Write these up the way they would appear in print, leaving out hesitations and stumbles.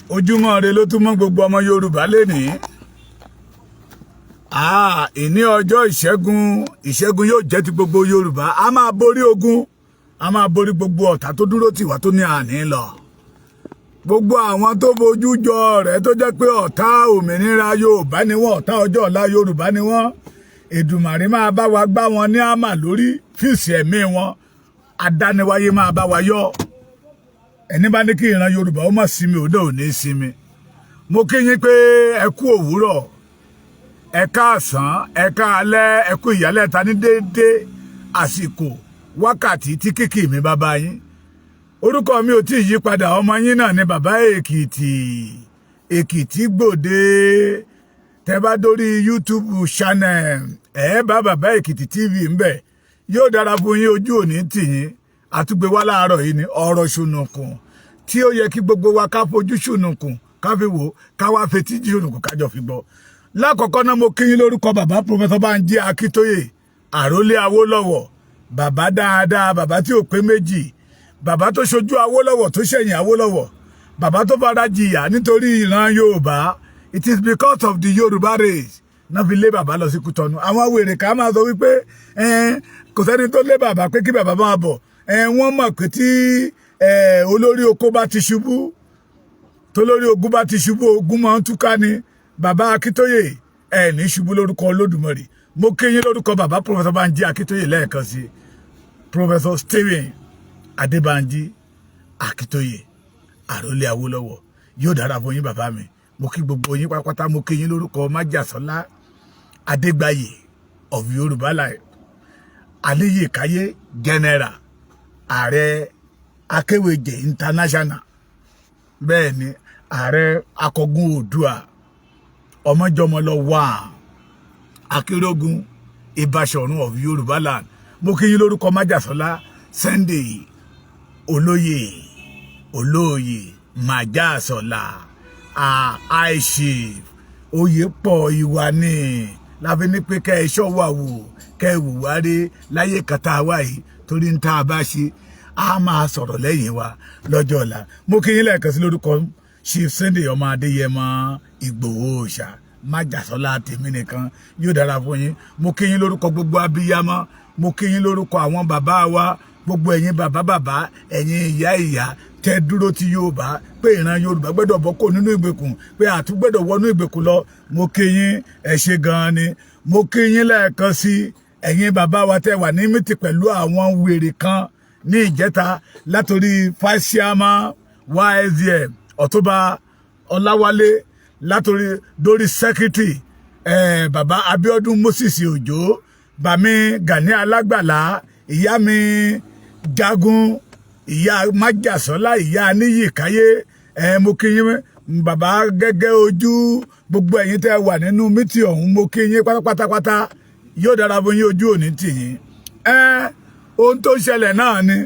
ojúmọ́ ire ló tún mọ́ gbogbo ọmọ Yorùbá lénìí. Ìní ọjọ́ ìṣẹ́gun yóò jẹ́ ti gbogbo Yorùbá. A máa borí ogun, a máa borí gbogbo ọ̀tá tó dúró tì wá tó ní àní lọ. Gbogbo àwọn tó fojú jọ rẹ̀ tó jẹ́ pé ọ̀tá òmìnira Yorùbá ni wọ́n, ọ̀tá ọjọ́ ọ̀la Yorùbá ni wọ́n. Èdùmàrè máa bá wa gbá wọn ní àmà lórí fíìsì ẹ̀mí wọn. Adániwáyé máa bá wa yọ. Ẹni bá ní kí ìran Yorùbá ó má sinmi òde ò ní sinmi. Mo kí yín pé ẹ kú òwúrọ̀, ẹ káàsán, ẹ káalẹ́, ẹ kú ìyálẹ̀ta ní déédé àsìkò wákàtí tí kíkì mi bá bá yín. Orúkọ mi ò tí ì yí padà, ọmọ yín náà ni bàbá Èkìtì Gbòde. Tẹ́ bá dórí YouTube channel ẹ bá bàbá Èkìtì TV ńbẹ̀. Yóò dára fún yín, ojú òní tì yín. Àtúgbé wá láàárọ̀ yìí ni ọ̀rọ̀ ṣùnùkùn tí ó yẹ kí gbogbo wa ká fojú ṣùnùkùn ká fi wò ká wá fetí ṣùnùkùn kájọ fi gbọ́. Lákọ̀ọ́kọ́ náà mo kí yín lórúkọ bàbá Professor Banji Akíntóyè àrólé Awólọ́wọ̀, bàbá dáadáa, bàbá tí ò pé méjì, bàbá tó ṣojú Awólọ́wọ̀ tó ṣẹ̀yìn Awólọ́wọ̀, bàbá tó fara jìyà nítorí ìran Yorùbá. It is because of the Yoruba race náà fi lé bàbá lọ sí Kútọ́nù. Àwọn wèrè ká máa sọ wípé kò sẹ́ni tó lé bàbá pé kí bàbá máa bọ̀. Wọ́n mọ̀ pé tí olórí oko bá ti ṣubú, tolórí ogun bá ti ṣubú, ogun máa ń túká ni. Bàbá Akíntóyè ní ṣubú lórúkọ Olódùmarè. Mo kí yín lórúkọ bàbá Professor Banji Akíntóyè lẹ́ẹ̀kan sí. Professor Stephen Adébánjí Akíntóyè àrólé Awólọ́wọ̀. Yóò dára fún yín bàbá mi. Mo kí gbogbo yín pátápátá. Mo kí yín lórúkọ Májàsọ́lá Adégbáyé of Yoruba Life, Aléyèkáyé General, ààrẹ Akéwèjẹ International, bẹ́ẹ̀ ni ààrẹ akọgun Oòduà, ọmọjọmọlọ wà Akérògùn Ìbáṣọ̀run of Yoruba Land. Mo kí yín lórúkọ Májàsọ́lá Sunday olóyè Májàsọ́lá Aishif Oyèpọ̀ ìwà ni láfi ní pé kẹ́ ẹ ṣọ́wà wò kẹ́ ẹ wùwá rí láyé kàtà wá yìí torí ń tá a bá ṣe a máa sọ̀rọ̀ lẹ́yìn wa lọ́jọ́ ọ̀la. Mo kí yín lẹ́ẹ̀kan sí lórúkọ Chief Sunday ọmọ Adéyẹmọ Ìgbòho Òòṣà Májàsọ́lá tèmi nìkan. Yóò dára fún yín. Mo kí yín lórúkọ gbogbo abiyamọ. Mo kí yín lórúkọ àwọn bàbá wa, gbogbo ẹ̀yin bàbá, ẹ̀yin ìyá tẹ́ dúró ti Yorùbá pé ìran Yorùbá gbọ́dọ̀ bọ́ kó nínú ìgbèkùn, pé àtúgbọ́dọ̀ wọnú ìgbèkùn lọ. Mo kí yín, ẹ ṣé gan-an ni. Mo kí yín lẹ́ẹ̀kan sí ẹ̀yin bàbá wa tẹ́ wà ní mítì pẹ̀lú àwọn wèrè kan ní ìjẹta látòrí fáṣíámà YSDM Ọ̀túnba Ọláwálé, látòrí dórí sẹ́kítírì bàbá Abíọ́dún Moses Òjó, bàmí Gani Alágbàlá, ìyá mi Jagun, ìyá Májàsọ́lá, ìyá Aníyèkáyé. Mo kí yín bàbá Gẹ́gẹ́ Ojú, gbogbo ẹ̀yin tẹ́ wà nínú mítì ọ̀hún. Mo kí yín pátápátá. Yóò dára fún yín, ojú òní tì yín. Ohun tó ṣẹlẹ̀ náà ni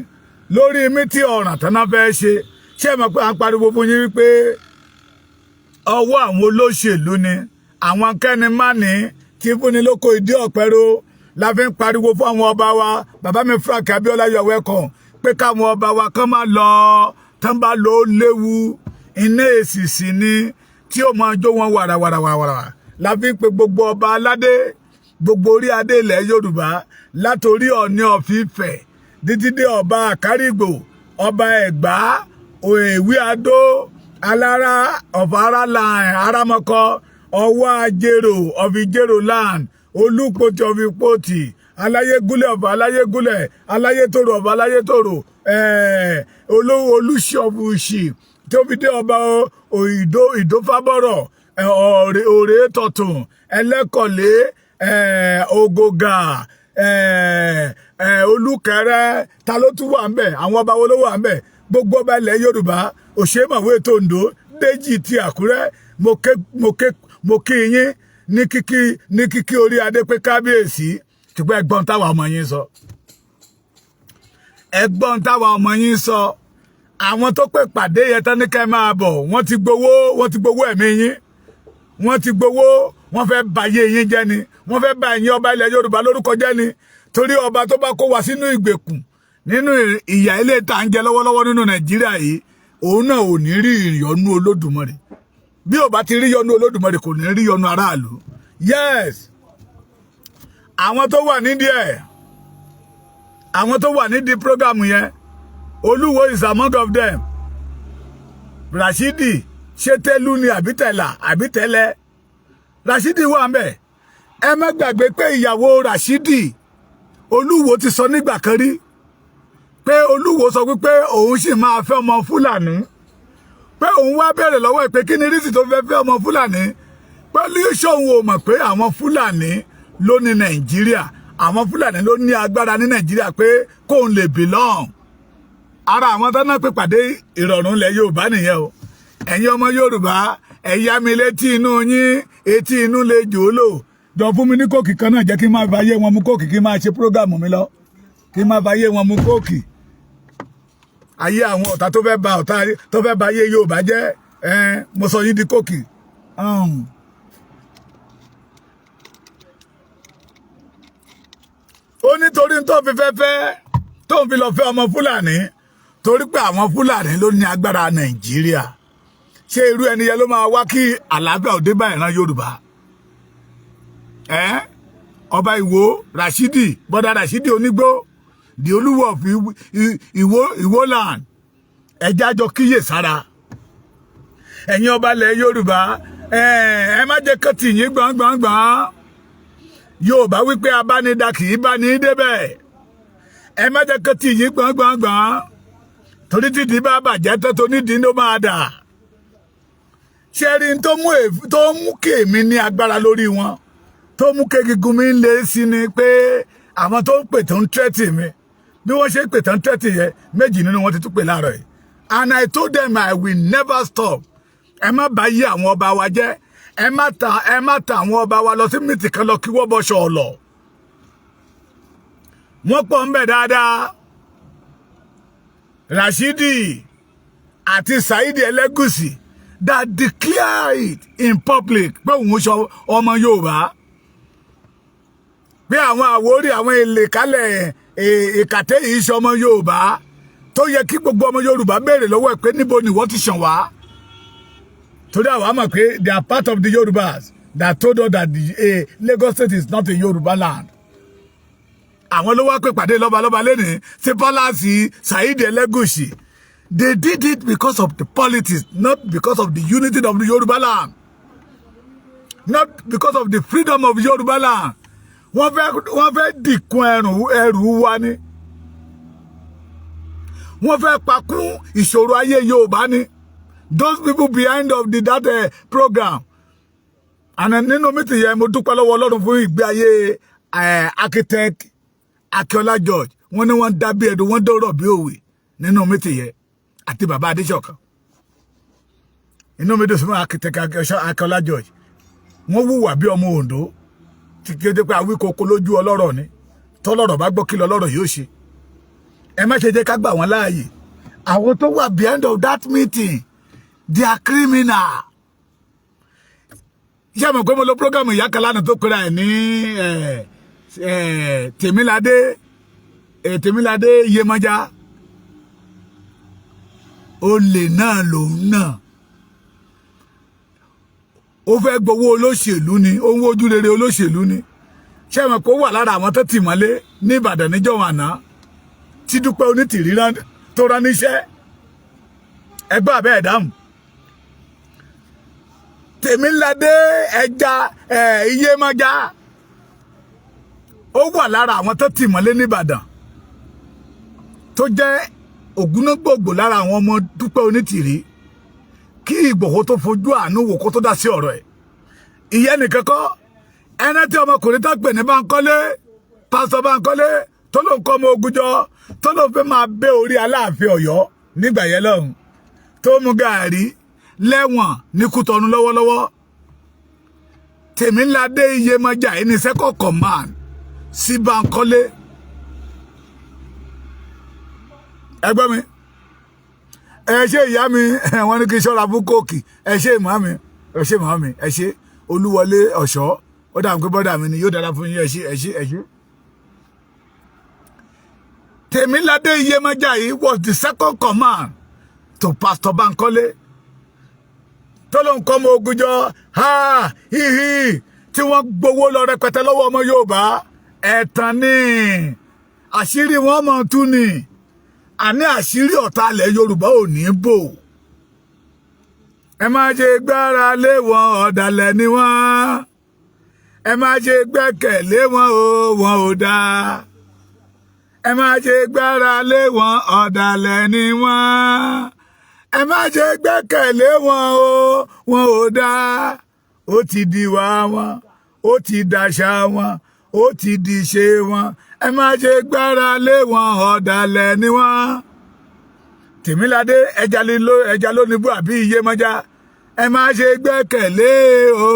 lórí mítì ọ̀ràn tán náà fẹ́ ṣe. Ṣé ẹ mọ̀ pé à ń pariwo fún yín wípé ọwọ́ àwọn olóṣèlú ni, àwọn kẹ́nimánì tí fúnni lóko ìdí ọ̀pẹ́rọ la fi ń pariwo fún àwọn ọba wa. Bàbá mi Frank Abíọ́lá you're welcome, pé káwọn ọba wa kán máa lọ, tán bá lọ ó léwu. Iná èsìsì ni tí ó máa jó wọn wàràwàràwàrà. La fi ń pe gbogbo ọba aládé, gbogbo orí adé ilẹ̀ Yorùbá, látorí Ọọ̀ni of Ifẹ̀ títí dé ọba Àkárìgbò, ọba Ẹ̀gbá, Òèwí Adó, Alára of Araland, Aramọkọ, Ọwọ́ Ajérò of Ìjérò land, Olúpotì of Ìpotì, Aláyégúnlẹ̀ of Aláyégúnlẹ̀, Aláyétòrò of Aláyétòrò, Olúṣì of Uṣì, tó fi dé ọba Ìdófábọ̀rọ̀, Òré Tọ̀tùn, Ẹlẹ́kọ̀lé, Ògògà, Olúkẹrẹ. Ta ló tún wà ńbẹ̀? Àwọn ọba wo ló wà ńbẹ̀? Gbogbo ọba ilẹ̀ Yorùbá, Òṣèmọ̀wé tòǹdó, Déjì ti Àkúrẹ́. Mo kí yín ní kíkí orí adé pé kábíyèsí. Ṣùgbọ́n ẹgbọ́n táwa ọmọ yín sọ. Ẹgbọ́n táwa ọmọ yín sọ. Àwọn tó pè pàdé yẹn tán ní ká máa bọ̀, wọ́n ti gbowó ẹ̀mí yín. Wọ́n ti gbowó, wọ́n fẹ́ bàyé yín jẹ́ ni. Wọ́n fẹ́ bà ẹ̀yin ọba ilẹ̀ Yorùbá lórúkọ jẹ́ ni. Torí ọba tó bá kó wa sínú ìgbèkùn, nínú ìyà ilé tá ń jẹ lọ́wọ́lọ́wọ́ nínú Nàìjíríà yìí, òun náà ò ní rí ìyọ́nú Olódùmarè bí ò bá ti rí ìyọ́nú Olódùmarè kò ní rí ìyọ́nú aráàlú. Yes, àwọn tó wà nídìí ẹ̀, àwọn tó wà nídìí program yẹn, Olúwo is among of them. Rashidi ṣetelu ni àbítẹ̀lẹ̀ Rashidi wà ń bẹ̀. Ẹ má gbàgbé pé ìyàwó Rashidi Olúwo ti sọ nígbà kan rí pé Olúwo sọ wípé òun sì máa fẹ́ ọmọ Fúlàní, pé òun wá bẹ̀rẹ̀ lọ́wọ́ ẹ̀ pé kí ni rísì tó fẹ́ fẹ́ ọmọ Fúlàní, pé ṣóun ò mọ̀ pé àwọn Fúlàní ló ní Nàìjíríà, àwọn Fúlàní ló ní agbára ní Nàìjíríà pé kóun lè belong. Ara àwọn tó náà pé pàdé ìrọ̀rùn ilẹ̀ Yorùbá nìyẹn o. Ẹ̀yin ọmọ Yorùbá, ẹ̀yà mi létí inú yín, etí inú lè jò ó lò. Jọ fún mi ní kóòkì kan náà, jẹ́ kí n máa bá yé wọn mú kóòkì, kí n máa ṣe prógámù mi lọ, kí n máa bá yé wọn mú kóòkì. Ayé àwọn ọ̀tá tó fẹ́ ba ọ̀tá tó fẹ́ ba ayé Yorùbá jẹ́, mo sọ yín di kóòkì. Ó nítorí tó fi fẹ́ tó fi lọ fẹ́ ọmọ Fúlàní torí pé àwọn Fúlàní ló ní agbára Nàìjíríà. Ṣé irú ẹni yẹn ló máa wá kí àlàáfíà ó dé bá ìran Yorùbá? Ọba Ìwó Rashidi, bọ́dà Rashidi Onígbó, the Olúwo of Ìwó land, ẹjẹ́ àjọ kíyè sára. Ẹ̀yin ọba ilẹ̀ Yorùbá, ẹ má jẹ́ kó tì yín gbọ̀ngbọ̀ngbọ̀n. Yorùbá wípé abánidá kì í bá ní débẹ̀. Ẹ má jẹ́ kó tì yín gbọ̀ngbọ̀ngbọ̀n. Torí títí bá bàjẹ́ tó nídìí ló máa dà. Ṣé rí tó mú kí èmi ní agbára lórí wọn, tó mú kégigun mi ń lé sí ni pé àwọn tó ń pè tó ń tẹ́tì mi, bí wọ́n ṣe pè tó ń tẹ́tì yẹn, méjì nínú wọn ti tún pè láàárọ̀ yìí. And I told them I will never stop. Ẹ má bá yí àwọn ọba wa jẹ́, ẹ má ta àwọn ọba wa lọ sí mìtì kan lọ kí wọ́n bọ́ ṣọ̀ọ̀lọ̀. Wọ́n pọ̀ ń bẹ̀ dáadáa. Rashidi àti Saidi Elegusi that declare it in public pé òun sọ ọmọ Yorùbá, pé àwọn àwórí àwọn èlé kálẹ̀ ìkàtẹ́ yìí sọ ọmọ Yorùbá, tó yẹ kí gbogbo ọmọ Yorùbá béèrè lọ́wọ́ ẹ̀ pé níbo ni wọ́n ti ṣàn wá. Torí àwa mọ̀ pé they are part of the Yorubas that told us that Lagos State is not a Yoruba land. Àwọn ló wá pé pàdé lọ́balọ́ba lẹ́nìí sí pọ́lásì Saidi Elegusi. They did it because of the politics, not because of the unity of the Yoruba land, not because of the freedom of Yoruba land. Wọ́n fẹ́ dìkun ẹrù wa ni. Wọ́n fẹ́ pakún ìṣòro ayé Yorùbá ni. Those people behind of that program. And nínú mi ti yẹ mo dúpẹ́ lọ́wọ́ Ọlọ́run fún ìgbé ayé architect Akiola George. Wọ́n ní wọ́n dábí ẹ̀dùn, wọ́n dọ̀rọ̀ bí òwe nínú mi ti yẹ, àti bàbá Adéṣọ̀kan. Inú mi dùn sí architect Akiola George. Wọ́n wùwà bí ọmọ Ondo, tí kí ó dé pé àwíkoko lójú ọlọ́rọ̀ ni, tọ́lọ́rọ̀ bá gbọ́ kí lọ́lọ́rọ̀ yóò ṣe. Ẹ má ṣe jẹ́ ká gbà wọ́n láàyè. Àwọn tó wà behind of that meeting, they are criminal. Ṣé mo pé mo lo program ìyá kan lánàá tó pera ẹ̀ ní Tèmíládé Iyemọja. Olè náà lòun náà. Ó fẹ́ gbowó olóṣèlú ni, ó ń wojú rere olóṣèlú ni. Ṣé mo pé ó wà lára àwọn tó tì mọ́lé ní Ìbàdàn níjọ́ àná tí Dúpẹ́ Onítìrí tó rán níṣẹ́. Ẹgbẹ́ àbẹ́ ẹ̀dáhùn. Tèmíládé Iyemọja ó wà lára àwọn tó tì mọ́lé ní Ìbàdàn tó jẹ́ ògúnnágbògbò lára àwọn ọmọ Dúpẹ́ Onítìrí kí Ìgbòho tó fojú àánú wò kó tó dá sí ọ̀rọ̀ ẹ̀. Ìyẹn nìkan kọ́, ẹni tí ọmọkùnrin tó pè ní Bánkọ́lé, pásítọ̀ Bánkọ́lé tó ló ń kọ́ ọmọ ogun jọ, tó ló fẹ́ máa bẹ́ orí Aláàfin Ọ̀yọ́ nígbà yẹn lọ́hùn, tó mú gàárì lẹ́wọ̀n ní Kútọ̀nù lọ́wọ́lọ́wọ́. Tèmíládé Iyemọja ní second command sí Bánkọ́lé. Ẹ gbọ́ mi, ẹ ṣe ìyá mi, wọ́n ní kí n ṣọ́ra fún kóòkì, ẹ ṣe màámi, ẹ ṣe Olúwọlé Ọ̀ṣọ́, ó dà pé bọ́dà mi ni, yóò dára fún yín, ẹ ṣe. Tèmíládé Iyemọja yìí was the second command to Pastor Bankole tó ló ń kọ́ ọmọ ogun jọ hihi tí wọ́n gbowó lọ rẹpẹtẹ lọ́wọ́ ọmọ Yorùbá ẹ̀tàn ni àṣírí wọn mọ̀ tú ni àní àṣírí ọ̀tá ilẹ̀ Yorùbá ò ní bò ẹ má ṣe gbára lé wọn ọ̀dàlẹ̀ ni wọ́n ẹ má ṣe gbẹ́kẹ̀lé wọn o wọn ò dáa ẹ má ṣe gbára lé wọn ọ̀dàlẹ̀ ni wọ́n ẹ má ṣe gbẹ́kẹ̀lé wọn o wọn ò dáa ó ti di wá wọn ó ti dàṣà wọn ó ti di ṣe wọn ẹ má ṣe gbára lé wọn ọ̀dàlẹ̀ ni wọ́n. Tèmíládé ẹja ló níbú àbí Iyèmọ̀já ẹ má ṣe gbẹ́kẹ̀lé o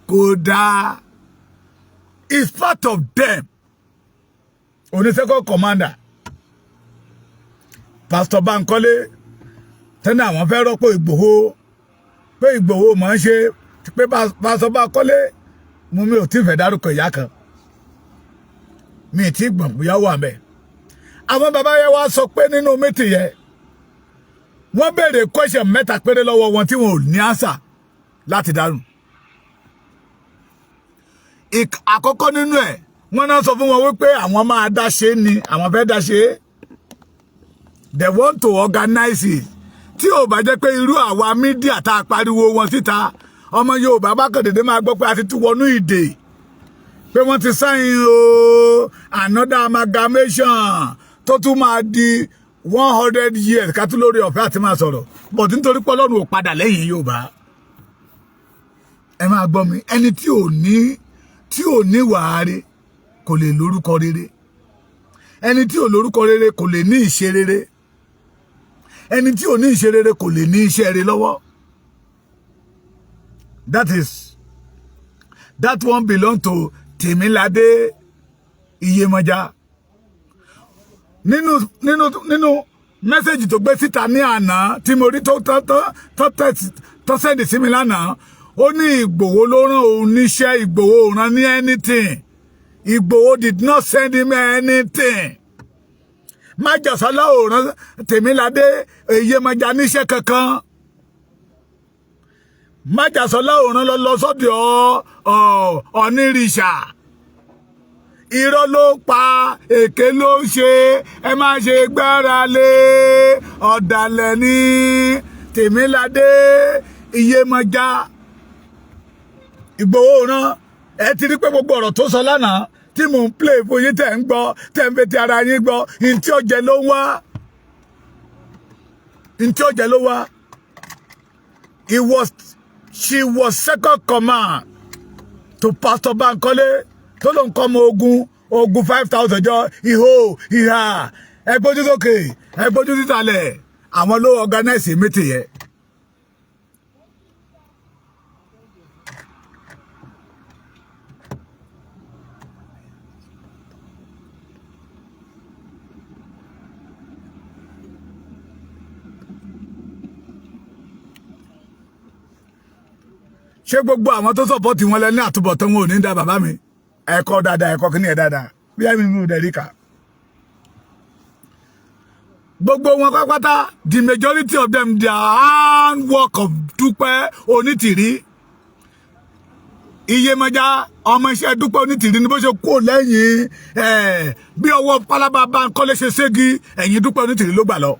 kò dáa. It's part of them. Oníṣẹ́kọ̀ commander Pastor Bankole tẹ́lẹ̀ àwọn fẹ́ rọ́pò Ìgbòho pé Ìgbòho mọ̀ ń ṣe pé Pastor Bankole mú mi ò tí fẹ́ dárúkọ ìyá kan mi ti gbọ̀n bóyá wà mẹ́ àwọn bàbá yẹn wá sọ pé nínú mítì yẹn wọ́n béèrè question mẹ́ta péré lọ́wọ́ wọn tí wọn ò ní answer láti dáhùn àkọ́kọ́ nínú ẹ̀ wọ́n náà sọ fún wọn wípé àwọn máa dá ṣe ni àwọn fẹ́ dá ṣe they want to organize it tí ò bá jẹ́ pé irú àwa mídíà tá a pariwo wọn síta ọmọ Yorùbá bá kàn dédé máa gbọ́ pé a ti tún wọnú ìdè pé wọ́n ti sáyìn o another amalgamation tó tún máa di 100 years ká tún lórí ọ̀fẹ́ àti máa sọ̀rọ̀ but nítorí pé Ọlọ́run ò padà lẹ́yìn Yorùbá ẹ máa gbọ́ mi ẹni tí ò ní wàárí kò lè lórúkọ rere ẹni tí ò lórúkọ rere kò lè ní ìṣe rere ẹni tí ò ní ìṣe rere kò lè ní iṣẹ́ rere lọ́wọ́ that one belong to Tèmíládé Iyèmọ̀já nínú mẹ́sẹ̀jì tó gbé síta ní àná tí mo rí tó sẹ́ndì sí mi lánàá ó ní Ìgbòho ló rán òun níṣẹ́ Ìgbòho ò rán ní anything Ìgbòho did not send him anything májàsọ́lá ò rán Tèmíládé Iyèmọ̀já níṣẹ́ kankan májàsọ́lá ò rán lọ sọ́dọ̀ onírìṣà irọ́ ló pa èké ló ṣe ẹ má ṣe gbára lé ọ̀dàlẹ̀ ní Tèmíládé Iyèmọ̀já Ìgbòho rán ẹ ti rí pé gbogbo ọ̀rọ̀ tó sọ lánàá tí mò ń play fún yín tẹ̀ ń gbọ́ tẹ̀ ń fetí ara yín gbọ́ ntí ọ̀jẹ̀ ló ń wá ntí ọ̀jẹ̀ ló wá she was second command to Pastor Bankole tó ló ń kọ́ ọmọ ogun 5,000 jọ ìhà ẹgbójú sókè ẹgbójú sísàlẹ̀ àwọn ló organize meeting yẹn. ṣé gbogbo àwọn tó support wọn lẹ ní àtúbọ̀tán wọn ò ní dá bàbá mi ẹ̀kọ́ dáadáa ẹ̀kọ́ kí ni ẹ̀ dáadáa bí ẹ̀mí mi ò dẹ̀ríkà gbogbo wọn pápátá the majority of them their handwork of Dúpẹ́ Onítìrí Iyèmọ̀já ọmọ iṣẹ́ Dúpẹ́ Onítìrí ni bó ṣe kú lẹ́yìn bí ọwọ́ pálábá Bankole ṣe ségi ẹ̀yìn Dúpẹ́ Onítìrí ló gbà lọ.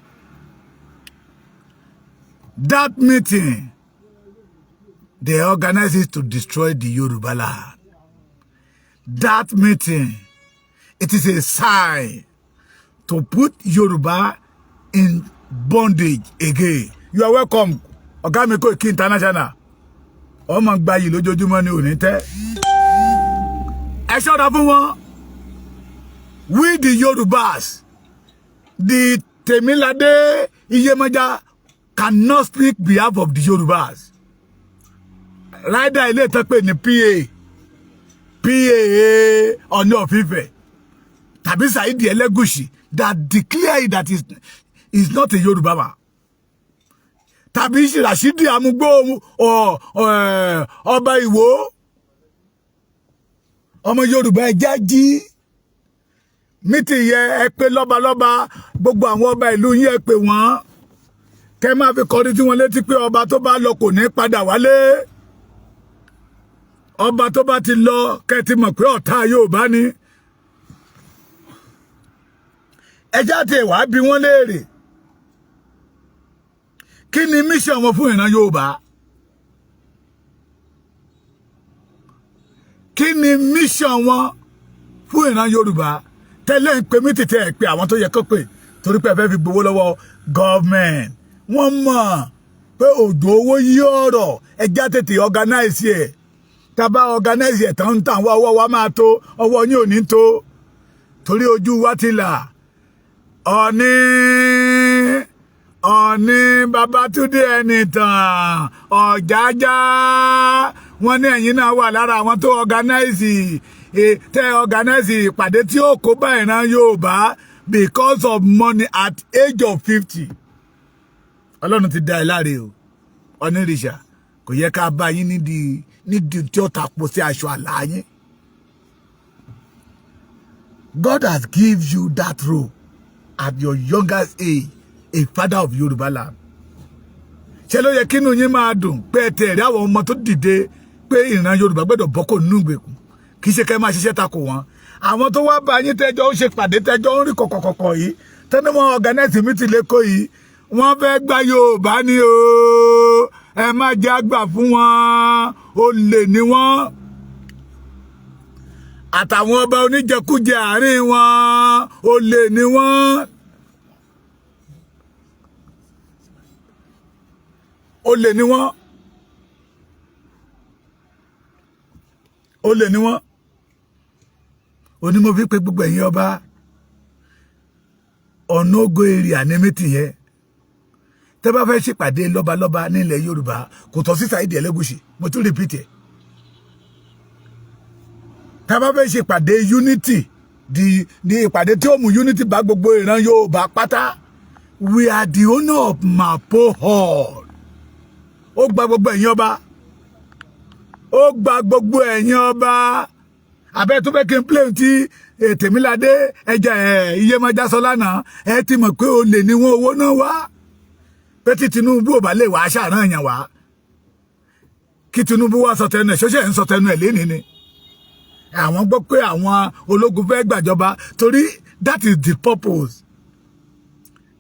That meeting they organize it to destroy the Yoruba land. That meeting, it is a sign to put Yoruba in bondage again. You are welcome, Ọ̀gá mi Koiki International. Ọmọ gba yìí lójoojúmọ́ ni òní tẹ́. Ẹ ṣọ́ra fún wọn. We the Yorubas, the Tèmíládé Iyèmọ̀já cannot speak behalf of the Yorubas. Rider ilé ìtàn pé ní PA Ọ̀ní of Ifẹ̀ tàbí Saidi Ẹlẹ́gùṣì that declare that is not a Yoruba man tàbí Rashidi Amugbo ọba Ìwó ọmọ Yorùbá ẹja jí mítì yẹ ẹ pé lọ́balọ́ba gbogbo àwọn ọba ìlú yín ẹ pé wọ́n kẹ́ máa fi kọrin tí wọ́n létí pé ọba tó bá lọ kò ní padà wálé. Ọba tó bá ti lọ kẹ́ ti mọ̀ pé ọ̀tá Yorùbá ni. Ẹjá tí wàá bí wọ́n léèrè. Kí ni mission wọn fún ìran Yorùbá? Kí ni mission wọn fún ìran Yorùbá? Tẹ́lẹ̀ ń pè mí tètè ẹ̀ pé àwọn tó yẹ kó pè torí pé ẹ fẹ́ fi gbowó lọ́wọ́ gọ́ọ̀mẹ̀ntì. Wọ́n mọ̀ pé òjò owó yí ọ̀rọ̀ ẹjá tètè organize ẹ̀. Tàbá organize ẹ̀ tán tàn wá ọwọ́ wa máa tó ọwọ́ yín ò ní tó torí ojú wa ti là. Ọ̀ní Babátúndé Ẹnìtàn Ọ̀jájá wọ́n ní ẹ̀yin náà wà lára àwọn tó organize ìpàdé tí ó kó bá ìran Yorùbá because of money at age of 50. Ọlọ́run ti dá ẹ láre o onírìṣà kò yẹ ká bá yín nídìí tí ó tapo sí aṣọ àlá yín. God has given you that role at your youngest age, a father of Yoruba land. Ṣé ló yẹ kí inú yín máa dùn pé ẹ tẹ̀rí àwọn ọmọ tó dìde pé ìran Yorùbá gbọ́dọ̀ bọ́ kò nínú ìgbèkùn kì í ṣe kẹ́ máa ṣiṣẹ́ takò wọn. Àwọn tó wá bá yín tẹ́jọ́ ń ṣe pàdé tẹ́jọ́ ń rí kọ̀kọ̀kọ̀ yìí tẹ́ni wọn organize meeting lẹ́kọ̀ọ́ yìí wọ́n fẹ́ gba Yorùbá ní o ẹ má jẹ́ àgbà fún wọn olè ni wọ́n àtàwọn ọba oníjẹkújẹ àárín wọn olè ni wọ́n olè ni wọ́n olè ni wọ́n onímọ̀ fi pé gbogbo ẹ̀yin ọba ọ̀nà ògo èrè ànímítì yẹn tẹ́ bá fẹ́ ṣèpàdé lọ́balọ́ba nílẹ̀ Yorùbá kò tọ́ sí Saheed Elegushi mo tún repeat ẹ̀ tẹ́ bá fẹ́ ṣèpàdé unity di ìpàdé tí ó mú unity bá gbogbo ìran Yorùbá pátá we are the owner of Mapo Hall ó gba gbogbo ẹ̀yin ọba ó gba gbogbo ẹ̀yin ọba abẹ́ tó fẹ́ kí n play tí Tèmiládé ẹja Iyemọja sọ lánàá ẹ ti mọ̀ pé olè ni wọ́n owó náà wá pé tí Tinubu ò bá lè wá aṣáàrán èèyàn wá kí Tinubu wá sọ tẹnu ẹ̀ ṣọ́ṣẹ́ ń sọ tẹnu ẹ̀ lénìí ni àwọn gbọ́ pé àwọn ológun fẹ́ gbàjọba torí that is the purpose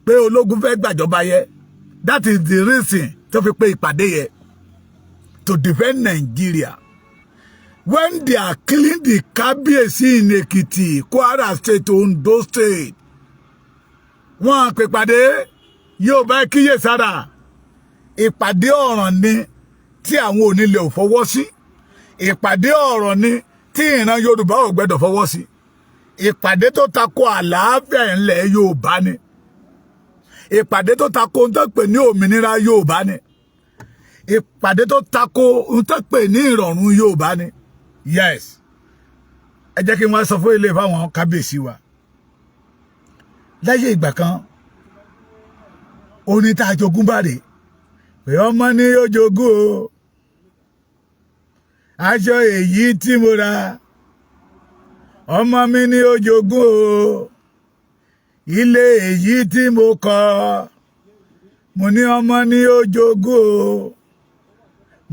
pé ológun fẹ́ gbàjọba yẹ that is the reason tó fi pé ìpàdé yẹ to defend Nigeria. When they are killing the Kábíyèsí in Ekiti, Kwara State, Ondo State, wọ́n pè pàdé yóò bá kíyè sára ìpàdé ọ̀ràn ni tí àwọn onílẹ̀ ò fọwọ́ sí ìpàdé ọ̀ràn ni tí ìran Yorùbá ò gbẹ́dọ̀ fọwọ́ sí ìpàdé tó tako àlàáfíà ńlẹ̀ Yorùbá ni ìpàdé tó tako ohun tó pè ní òmìnira Yorùbá ni ìpàdé tó tako ohun tó pè ní ìrọ̀rùn Yorùbá ni. Yes, ẹ jẹ́ kí wọ́n sọ fún ilé fáwọn kábíyèsí wa láyé ìgbà kan orin tá a jogún bàrè pé ọmọ ní yóò jogún o aṣọ èyí tí mo ra ọmọ mi ní yóò jogún o ilé èyí tí mo kọ́ mo ní ọmọ ní yóò jogún o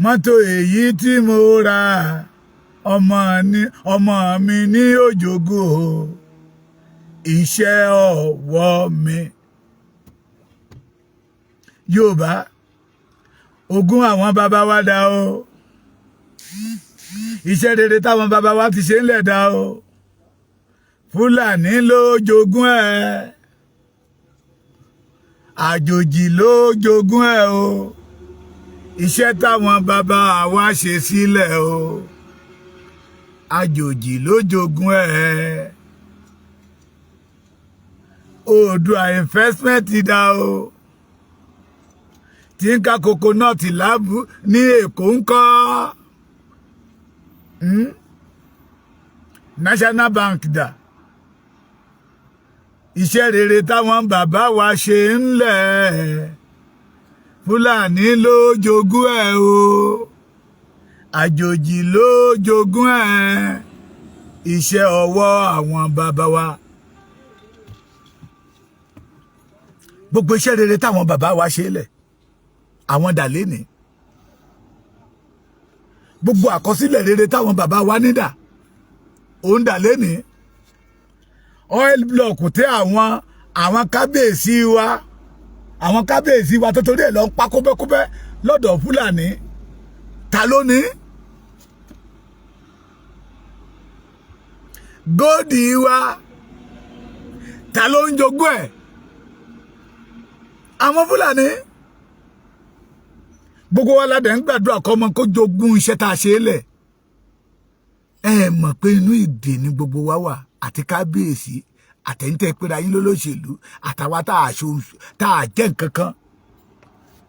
mọ́tò èyí tí mo ra ọmọ mi ní yóò jogún o iṣẹ́ ọwọ́ mi. Yorùbá ogún àwọn bàbá wa dá o iṣẹ́ rere táwọn bàbá wa ti ṣe ńlẹ̀ dá o Fúlàní ló jogún ẹ̀ àjòjì ló jogún ẹ̀ o iṣẹ́ táwọn bàbá wa ṣe sílẹ̀ o àjòjì ló jogún ẹ̀ Oòduà investment dá o tí ń ká coconut láàbù ní Èkó ń kọ́ National Bank dà iṣẹ́ rere táwọn bàbá wa ṣe ńlẹ̀ Fúlàní ló jogún ẹ̀ o àjòjì ló jogún ẹ̀ iṣẹ́ ọwọ́ àwọn bàbá wa gbogbo iṣẹ́ rere táwọn bàbá wa ṣe lẹ̀ àwọn dà lénìí gbogbo àkọsílẹ̀ rere táwọn bàbá wa nídà òun dà lénìí oil block tí àwọn kábíyèsí wa tó torí ẹ̀ lọ ń pa kóbẹ́kóbẹ́ lọ́dọ̀ Fúlàní ta ló ní góòdì wa ta ló ń jogún ẹ̀ àwọn Fúlàní gbogbo wa ládẹ̀ ń gbàdúrà kọ́ ọmọ kó jogún iṣẹ́ tá a ṣe é lẹ̀ ẹ mọ̀ pé inú ìdè ni gbogbo wa wà àti kábíyèsí àtẹ̀yìntẹ̀ pera yín lólóṣèlú àtàwa tá a jẹ́ nǹkan kan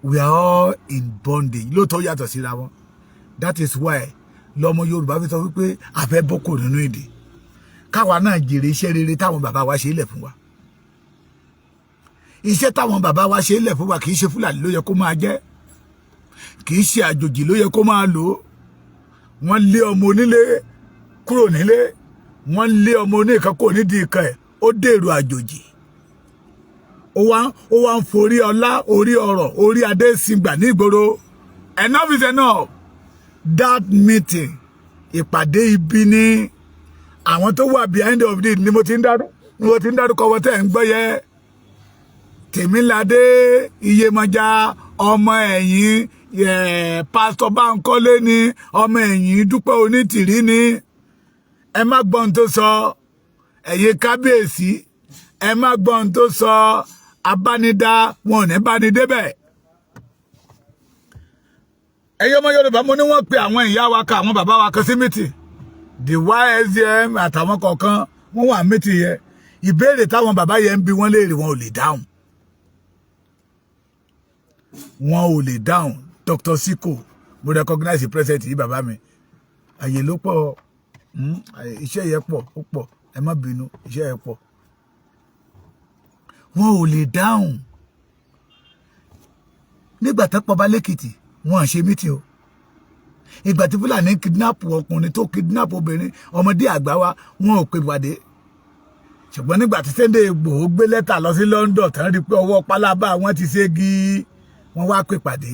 we are all in bondage lóòótọ́ yàtọ̀ síra wọn that is why lọ́mọ Yorùbá fi sọ wípé àfẹ́ bọ́kò nínú ìdè káwa náà jèrè iṣẹ́ rere táwọn bàbá wa ṣe é lẹ̀ fún wa iṣẹ́ táwọn bàbá wa ṣe é lẹ̀ fún wa kì í ṣe Fúlàní ló yẹ kó máa jẹ́ kì í ṣe àjòjì ló yẹ kó máa lò wọ́n lé ọmọ onílé kúrò nílé wọ́n lé ọmọ oníkan kò nídìí ìkan ẹ̀ ó dèrò àjòjì ó wá ń forí ọlá orí ọrọ̀ orí adé sìngbà ní ìgboro enough is enough that meeting ìpàdé ibi ní àwọn tó wà behind of it ni mo ti ń dárúkọ wọn tẹ́ ń gbọ́ yẹ Tèmiládé Iyemọja ọmọ ẹ̀yìn pásítọ̀ Bánkọ́lé ni ọmọ ẹ̀yìn Dúpẹ́ Onítìrí ni ẹ má gbọ́n tó sọ ẹ̀yin kábíyèsí ẹ má gbọ́n tó sọ abánidá wọn ò ní bá ní débẹ̀ ẹ̀yin ọmọ Yorùbá mo ní wọ́n pe àwọn ìyá wa kan àwọn bàbá wa kan sí mítì the YSDM àtàwọn kọ̀ọ̀kan wọ́n wà mítì yẹ ìbéèrè táwọn bàbá yẹn ń bi wọ́n léèrè wọn ò lè dáhùn Dr. Siko mo recognize president yìí bàbá mi àyè ló pọ̀ iṣẹ́ yẹn pọ̀ ó pọ̀ ẹ má bínú iṣẹ́ yẹn pọ̀ wọn ò lè dáhùn nígbà tó pọ̀ bá lẹ́kìtì wọn à ṣe mítì o ìgbà tí Fúlàní kidnap ọkùnrin tó kidnap obìnrin ọmọdé àgbà wa wọn ò pè pàdé ṣùgbọ́n nígbà tí Sunday Igboho gbé lẹ́tà lọ sí London tán rí pé ọwọ́ pálábá wọn ti ségi wọn wá pè pàdé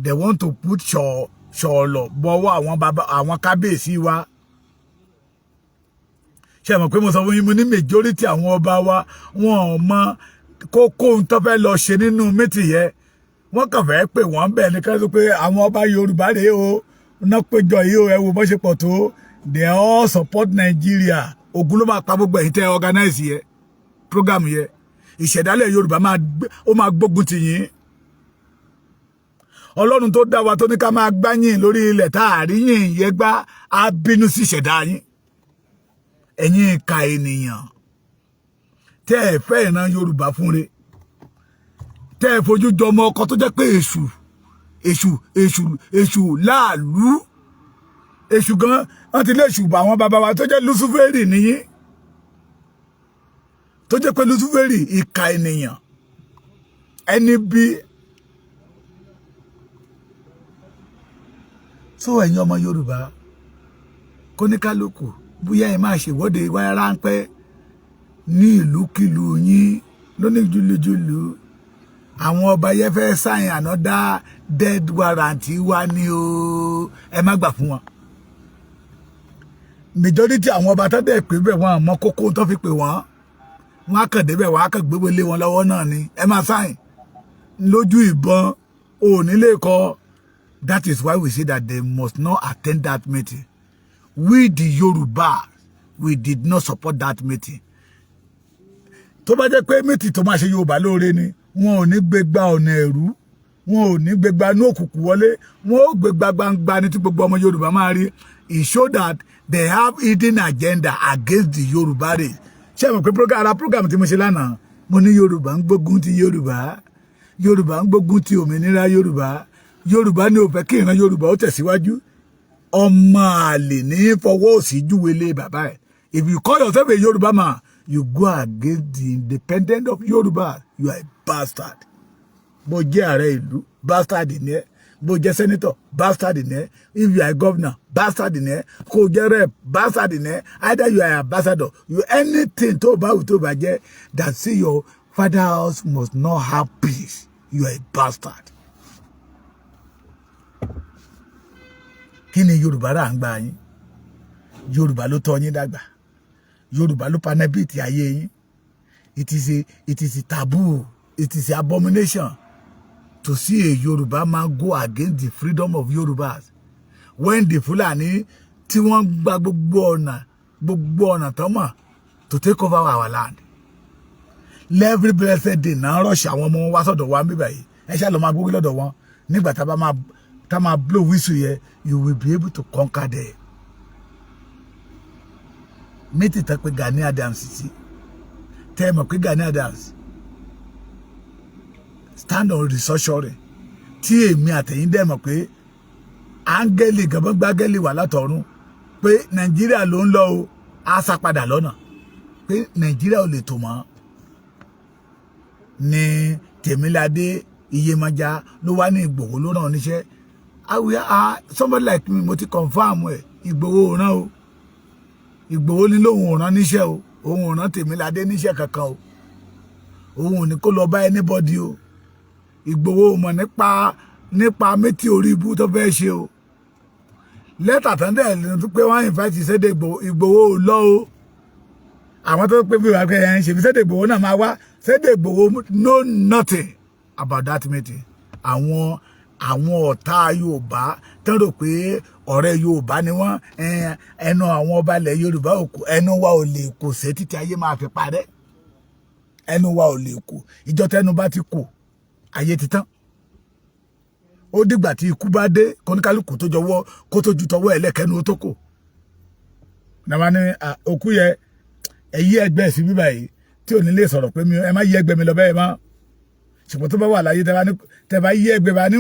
they want to put ṣọ̀ọ̀lọ̀ bọ́wọ́ àwọn kábíyèsí wa ṣe mọ̀ pé mo sọ fún yín mo ní majority àwọn ọba wa wọn ò mọ kókó tó fẹ́ lọ ṣe nínú mítì yẹn wọ́n kàn fẹ́ pè wọ́n bẹ́ẹ̀ ní kẹ́sọ́ pé àwọn ọba Yorùbá rèé o náà péjọ yìí o ẹ wo bó ṣe pọ̀ tó they all support Nigeria ogun ló máa pa gbogbo ẹ̀yin tẹ́ organize yẹ program yẹ ìṣẹ̀dálẹ̀ Yorùbá ó máa gbógun tì yín Ọlọ́run tó dá wa tó ní ká máa gbáyìn lórí ilẹ̀ tá a rí yìn yẹ gbá á bínú sí ìṣẹ̀dá yín ẹ̀yin ìka ènìyàn tẹ́ ẹ fẹ́ ìran Yorùbá fúnre tẹ́ ẹ fojú jọmọ ọkọ tó jẹ́ pé èṣù láàlú èṣù gan wọ́n ti lé èṣù bá àwọn bàbá wa tó jẹ́ Lúsúférì nìyí tó jẹ́ pé Lúsúférì ìka ènìyàn ẹni bí tó ẹ̀yin ọmọ Yorùbá kóníkálùkù bóyá ẹ máa ṣèwọ́de wáyé ráńpẹ́ ní ìlúkìlú yín lóní jùlùjùlù àwọn ọba yẹn fẹ́ sáyìn ànádá dead warrant wa ni o ẹ má gbà fún wọn majority àwọn ọba tó dẹ̀ pé bẹ́ẹ̀ wọn àmọ́ kókó tó fi pè wọ́n wọn á kàn débẹ̀ wọn á kàn gbégbé lé wọn lọ́wọ́ náà ni ẹ má sáyìn lójú ìbọn òní lè kọ that is why we say that they must not attend that meeting. We the Yoruba, we did not support that meeting. Tó bá jẹ́ pé meeting tó máa ṣe Yorùbá lóore ni, wọn ò ní gbégbá ọ̀nà ẹ̀rú, wọn ò ní gbégbá ní òkùnkùn wọlé, wọn ò gbégbá gbangba ní tí gbogbo ọmọ Yorùbá máa rí. It show that they have hidden agenda against the Yoruba race. Ṣé mo pé program tí mo ṣe lánàá, mo ní Yorùbá ń gbógun ti Yorùbá, Yorùbá ń gbógun ti òmìnira Yorùbá, Yorùbá ní ó fẹ́ kí ìran Yorùbá ó tẹ̀síwájú. Ọmọ àlè ní fọwọ́ òsì júwèlé bàbá ẹ̀. If you call yourself a Yoruba man, you go against the independent of Yoruba. You are a bastard. Bó jẹ́ ààrẹ ìlú, bastard ni ẹ́. Bó jẹ́ senator, bastard ni ẹ́. If you are a governor, bastard ni ẹ́. Kó jẹ́ rep, bastard ni ẹ́. Either you are an ambassador, you anything tó bá wù tó bá jẹ́ that say your father house must not have peace. You are a bastard. kí ni Yorùbá rà ń gbà yín? Yorùbá ló tọ́ yín dàgbà. Yorùbá ló panabiti ayé yín. It is a taboo. It is an abomination to see a Yoruba man go against the freedom of Yorubas. When the Fulani tí wọ́n gba gbogbo ọ̀nà tó mọ̀ to take over our land. Every blessed day náà rush àwọn ọmọ wọn wá sọ́dọ̀ wa níbẹ̀ yìí. Ẹ ṣá lọ máa gbógun lọ́dọ̀ wọn. Nígbà tá máa blow whistle yẹ, you will be able to conquer them. Méjì tán pé Gani Adams sí. Tẹ́ mọ̀ pé Gani Adams stand on research tí èmi àtẹ̀yìn dẹ̀ mọ̀ pé áńgẹ́lì gàbọ́n gbágẹ́lì wà látọ̀run pé Nàìjíríà ló ń lọ o á sá padà lọ́nà pé Nàìjíríà ò lè tò mọ́ ní Tèmiládé Iyèmọ̀já ló wá ní Ìgbòho ló ràn níṣẹ́ somebody like me mo ti confam ẹ̀ Ìgbòho ò rán o Ìgbòho ní lóhun ò rán níṣẹ́ o òun ò rán Tèmiládé níṣẹ́ kankan o òun ò ní kó lọ bá anybody o Ìgbòho mọ̀ nípa méjì orí ibú tó fẹ́ ṣe o lẹ́tà tán dẹ̀ pé wọ́n invite Sunday Ìgbòho lọ o àwọn tó pé bí wàá pé ẹ̀ ń ṣe fi Sunday Ìgbòho náà máa wá Sunday Ìgbòho know nothing about that meeting. Àwọn ọ̀tá Yorùbá tán rò pé ọ̀rẹ́ Yorùbá ni wọ́n ẹnu àwọn ọba ilẹ̀ Yorùbá òkú ẹnu wa ò lè kò sí títí ayé máa fi parẹ́ ẹnu wa ò lè kò ìjọ tẹnu bá ti kò ayé ti tán ó dìgbà tí ikú bá dé kóníkálùkù tó jọwọ́ kó tó ju tọwọ́ ẹlẹ́kẹ́nu tó kò nàbà ní òkú yẹ ẹ̀yí ẹgbẹ́ sí bíbá yìí tí ò ní lè sọ̀rọ̀ pé ẹ má yí ẹgbẹ́ mi lọ bẹ́ẹ̀ mọ́ ṣùgbọ́n tó bá wà láyé tẹ́ bá yí ẹgbẹ́ bá ní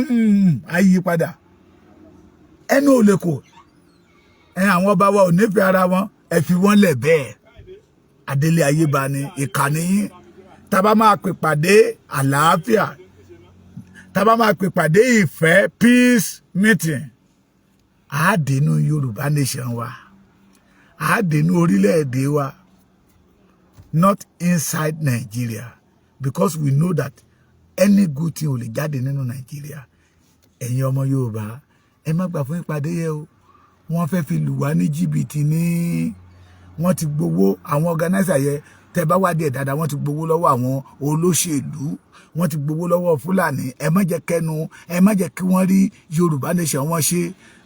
ayí padà ẹnu ò lè kò àwọn ọba wa ò nífẹ̀ẹ́ ara wọn ẹ fi wọ́n lẹ̀ bẹ́ẹ̀ adélé ayé bá ní ìkànnì yín tábà máa pè pàdé àlàáfíà tábà máa pè pàdé ìfẹ́ peace meeting àádínú Yorùbá nation wa àádínú orílẹ̀-èdè wa not inside Nigeria because we know that any good thing ò lè jáde nínú Nigeria ẹ̀yin ọmọ Yorùbá ẹ má gbà fún ìpàdé yẹ o wọ́n fẹ́ fi lù wá ní jìbìtì ní wọ́n ti gbowó àwọn organizer yẹ tẹ́ bá wá díẹ̀ dáadáa wọ́n ti gbowó lọ́wọ́ àwọn olóṣèlú wọ́n ti gbowó lọ́wọ́ Fúlàní ẹ má jẹ́ kí wọ́n rí Yorùbá nation wọ́n ṣe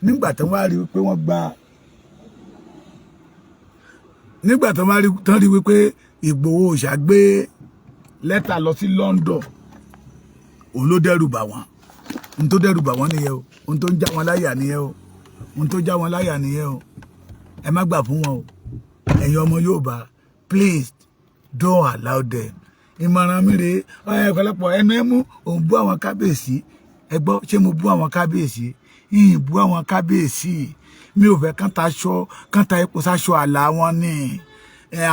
nígbà tí wọ́n rí pé wọ́n gba nígbà tí wọ́n rí wípé Ìgbòho ṣá gbé lẹ́tà lọ sí London òun ló dẹ́rù bà wọ́n ohun tó dẹ́rù bà wọ́n nìyẹn o ohun tó ń já wọn láyà nìyẹn o ohun tó já wọn láyà nìyẹn o ẹ má gbà fún wọn o ẹ̀yin ọmọ Yorùbá please don't allow them ìmọ̀ràn mi rèé ọ̀pọ̀lọpọ̀ ẹnu ẹ mú òun bú àwọn kábíyèsí ẹ gbọ́ ṣé mo bú àwọn kábíyèsí yìnyín bú àwọn kábíyèsí mi ò fẹ́ kán ta epo sáṣọ àlà wọn ni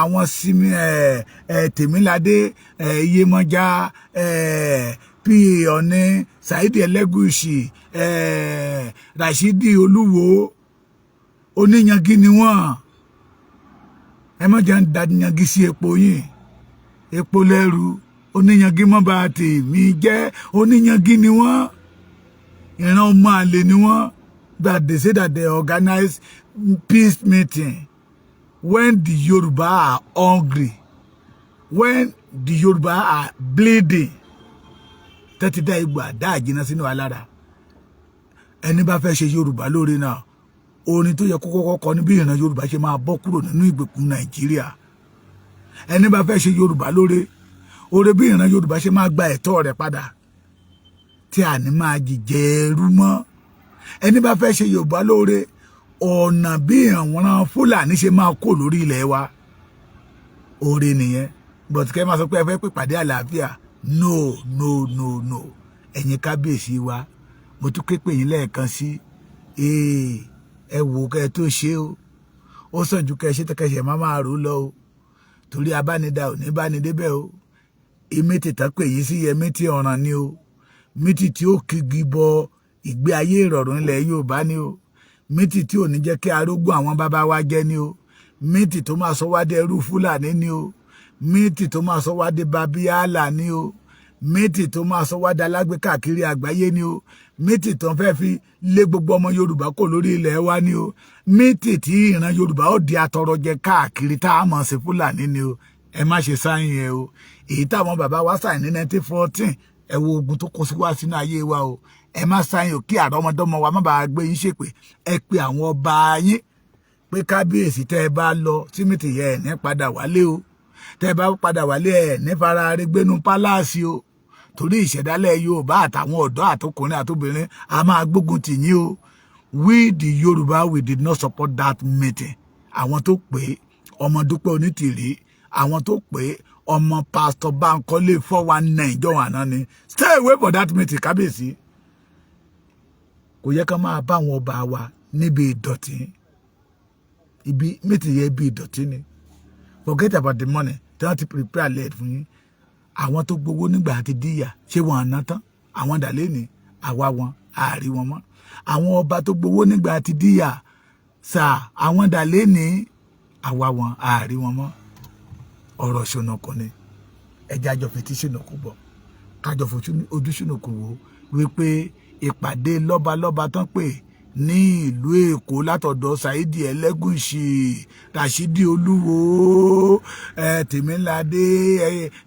àwọn sinmi Tèmiládé Iyèmọ̀já pa Ọ̀ọ̀ni Saidi Ẹlẹ́gùṣì Rashidi Olúwo oníyangi ni wọ́n ẹ má jẹ́ ń da yangi sí epo yìí epo lẹ́rù oníyangi mọ́ bá tèmi jẹ́ oníyangi ni wọ́n ìran ọmọ àlè ni wọ́n that they say that they organize peace meeting when the Yoruba are hungry when the Yoruba are bleeding tẹ́tí dá igbó àdá àjìnà sínú alára ẹni bá fẹ́ ṣe Yorùbá lóore náà orin tó yẹ kó kọ́kọ́ kọ ní bí ìran Yorùbá ṣe máa bọ́ kúrò nínú ìgbèkùn Nàìjíríà ẹni bá fẹ́ ṣe Yorùbá lóore oore bí ìran Yorùbá ṣe máa gba ẹ̀tọ́ rẹ̀ padà tí a ní máa jìjẹ ẹrú mọ́ ẹni bá fẹ́ ṣe Yorùbá lóore ọ̀nà bí àwọn Fúlàní ṣe máa kó lórí ilẹ̀ wa oore nìyẹn but kẹ́ máa sọ pé ẹ fẹ́ pè pàdé àlàáfíà no ẹ̀yin kábíyèsí wa mo tún ké pè yín lẹ́ẹ̀kan sí ẹ wò kẹ́ tó ṣe o ó sàn ju kẹ́ ṣe tẹ́kẹ̀ṣẹ̀ máa rò lọ o torí abánidá ò ní bá ní débẹ̀ o ìmítì tán pè yín sí yẹ mítì ọ̀ràn ni o mítì tí ó kigi bọ ìgbé ayé ìrọ̀rùn ilẹ̀ Yorùbá ni o mítì tí ò ní jẹ́ kí arógún àwọn bàbá wa jẹ́ ni o mítì tó máa sọ wá dé ẹrú Fúlàní ni o mítì tó máa sọ wá dé babíyálà ni o mítì tó máa sọ wá dé alágbé káàkiri àgbáyé ni o mítì tán fẹ́ fi lé gbogbo ọmọ Yorùbá kò lórí ilẹ̀ wa ni o mítì tí ìran Yorùbá ó di atọrọjẹ káàkiri tá a mọ̀ sí Fúlàní ni o ẹ má ṣe sáyìn ẹ o èyí táwọn bàbá wa sáyìn ní 1914 ẹ wo ogun tó kó sí wá sínú ayé wa o ẹ má sáyìn o kí àrọmọdọ́mọ wa má bàa gbé yín ṣépè ẹ pe àwọn ọba yín pé kábíyèsí tẹ́ ẹ bá lọ sí mítì yẹ ẹ ní padà wálé o tẹ́ ẹ bá padà wálé ẹ ní fara rí gbénú pálásì o torí ìṣẹ̀dálẹ̀ Yorùbá àtàwọn ọ̀dọ́ àtọkùnrin àtobìnrin a máa gbógun tì yín o we the Yoruba we did not support that meeting àwọn tó pé ọmọ Dúpẹ́ Onítìrí àwọn tó pé ọmọ Pastor Bankole 419 jọ̀wọ́ àná ni stay away for that meeting kábíyèsí kò yẹ ká máa bá àwọn ọba wa níbi ìdọ̀tí ibi meeting yẹ bí ìdọ̀tí ni forget about the money tí wọ́n ti prepare lead fún yín àwọn tó gbowó nígbà àti díyà ṣé wọn àná tán àwọn dàlẹ́ ní àwa wọn àárí wọn mọ́ àwọn ọba tó gbowó nígbà àti díyà sà àwọn dàlẹ́ ní àwa wọn àárí wọn mọ́ ọ̀rọ̀ ṣònàkùn ni ẹja jọ fetí ṣònàkùn bọ̀ kájọ ojú ṣònàkùn wò wípé ìpàdé lọ́balọ́ba tán pè ní ìlú Èkó látọ̀dọ̀ Saidi Ẹlẹ́gùṣì Rashidi Olúwo Tèmíládé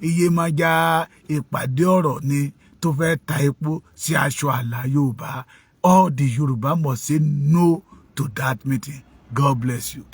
Iyèmájà ìpàdé ọ̀rọ̀ ni tó fẹ́ ta epo sí aṣọ àlà Yorùbá all the Yoruba must say no to that meeting. God bless you.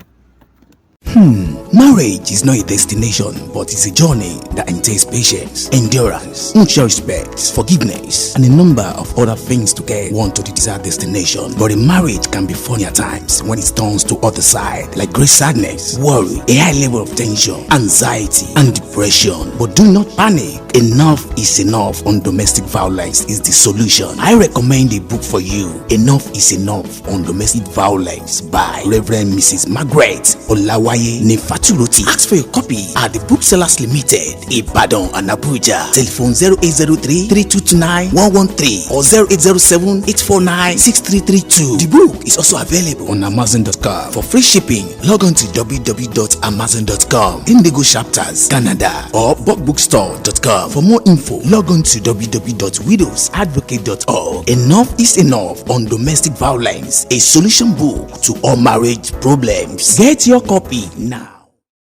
Marriage is not a destination, but it's a journey that entails patience, endurance, mutual respect, forgiveness, and a number of other things to get one to the desired destination. But a marriage can be funny at times when it turns to other side, like great sadness, worry, a high level of tension, anxiety, and depression. But do not panic. Enough is enough on domestic violence is the solution. I recommend a book for you, Enough is Enough on Domestic Violence by Reverend Mrs. Margaret Olawaye Nefaturoti. Ask for your copy at the Booksellers Limited, Ibadan and Abuja. Telephone 0803-3229-113 or 0807-849-6332. The book is also available on Amazon.com. For free shipping, log on to www.amazon.com, Indigo Chapters, Canada, or BookBookstore.com. For more info, log on to www.widowsadvocate.org. Enough is Enough on Domestic Violence, a solution book to all marriage problems. Get your copy now.